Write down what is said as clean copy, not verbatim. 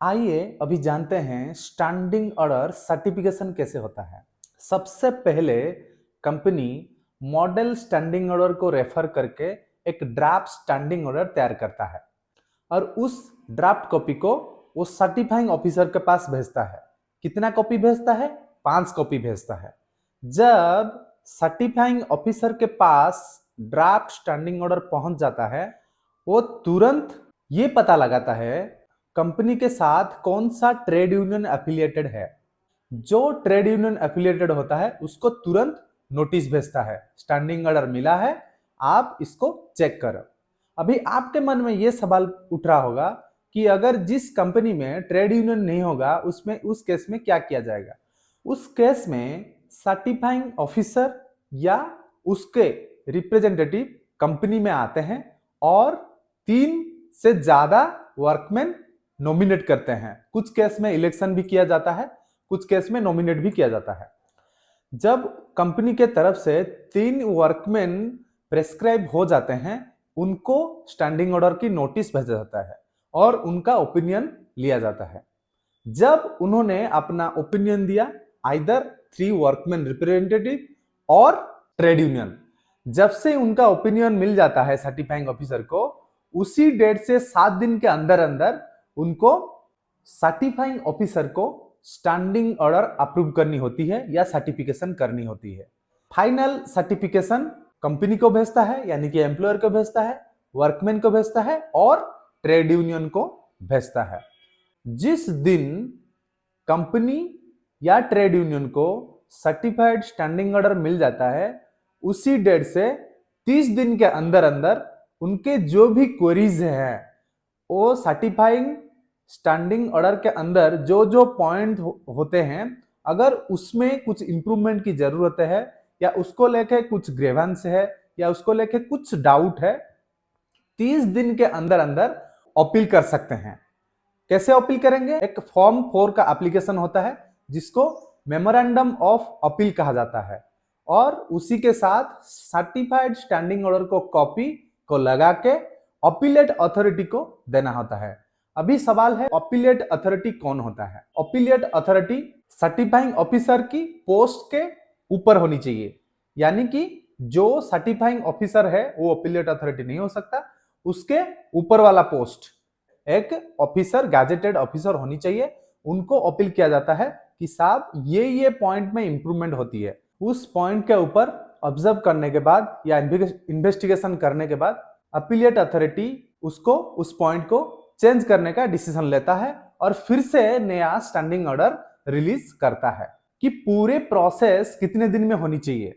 आइए अभी जानते हैं स्टैंडिंग ऑर्डर सर्टिफिकेशन कैसे होता है। सबसे पहले कंपनी मॉडल स्टैंडिंग ऑर्डर को रेफर करके एक ड्राफ्ट स्टैंडिंग ऑर्डर तैयार करता है और उस ड्राफ्ट कॉपी को वो सर्टिफाइंग ऑफिसर के पास भेजता है। कितना कॉपी भेजता है? 5 कॉपी भेजता है। जब सर्टिफाइंग ऑफिसर के पास ड्राफ्ट स्टैंडिंग ऑर्डर पहुंच जाता है, वो तुरंत ये पता लगाता है कंपनी के साथ कौन सा ट्रेड यूनियन एफिलिएटेड है। जो ट्रेड यूनियन एफिलिएटेड होता है उसको तुरंत नोटिस भेजता है, स्टैंडिंग ऑर्डर मिला है, आप इसको चेक करो। अभी आपके मन में यह सवाल उठ रहा होगा कि अगर जिस कंपनी में ट्रेड यूनियन नहीं होगा उसमें उस केस में क्या किया जाएगा। उस केस में सर्टिफाइंग ऑफिसर या उसके रिप्रेजेंटेटिव कंपनी में आते हैं और 3 से ज्यादा वर्कमैन नॉमिनेट करते हैं। कुछ केस में इलेक्शन भी किया जाता है, कुछ केस में नॉमिनेट भी किया जाता है। जब कंपनी के तरफ से 3 वर्कमैन प्रेस्क्राइब हो जाते हैं, उनको स्टैंडिंग ऑर्डर की नोटिस भेजा जाता है और उनका ओपिनियन लिया जाता है। जब उन्होंने अपना ओपिनियन दिया, आइदर 3 वर्कमैन रिप्रेजेंटेटिव और ट्रेड यूनियन, जब से उनका ओपिनियन मिल जाता है सर्टिफाइंग ऑफिसर को, उसी डेट से 7 दिन के अंदर अंदर उनको सर्टिफाइंग ऑफिसर को स्टैंडिंग ऑर्डर अप्रूव करनी होती है या सर्टिफिकेशन करनी होती है। फाइनल सर्टिफिकेशन कंपनी को भेजता है, यानी कि एम्प्लॉयर को भेजता है, वर्कमैन को भेजता है और ट्रेड यूनियन को भेजता है। जिस दिन कंपनी या ट्रेड यूनियन को सर्टिफाइड स्टैंडिंग ऑर्डर मिल जाता है, उसी डेट से 30 दिन के अंदर अंदर उनके जो भी क्वेरीज हैं, वो सर्टिफाइंग स्टैंडिंग ऑर्डर के अंदर जो जो पॉइंट होते हैं, अगर उसमें कुछ इंप्रूवमेंट की जरूरत है या उसको लेके कुछ ग्रीवेंस है या उसको लेके कुछ डाउट है, 30 दिन के अंदर अंदर अपील कर सकते हैं। कैसे अपील करेंगे? एक फॉर्म 4 का एप्लीकेशन होता है जिसको मेमोरेंडम ऑफ अपील कहा जाता है और उसी के साथ सर्टिफाइड स्टैंडिंग ऑर्डर को कॉपी को लगा के अपीलेट अथॉरिटी को देना होता है। अभी सवाल है, अपीलेट अथॉरिटी कौन होता है? अपीलेट अथॉरिटी सर्टिफाइंग ऑफिसर की पोस्ट के ऊपर होनी चाहिए, यानी कि जो सर्टिफाइंग ऑफिसर है वो अपीलेट अथॉरिटी नहीं हो सकता, उसके ऊपर वाला पोस्ट एक ऑफिसर, गैजेटेड ऑफिसर होनी चाहिए। उनको अपील किया जाता है कि साहब ये पॉइंट में इंप्रूवमेंट होती है। उस पॉइंट के ऊपर ऑब्जर्व करने के बाद या इन्वेस्टिगेशन करने के बाद अपीलेट अथॉरिटी उसको, उस पॉइंट को चेंज करने का डिसीजन लेता है और फिर से नया स्टैंडिंग ऑर्डर रिलीज करता है। कि पूरे प्रोसेस कितने दिन में होनी चाहिए?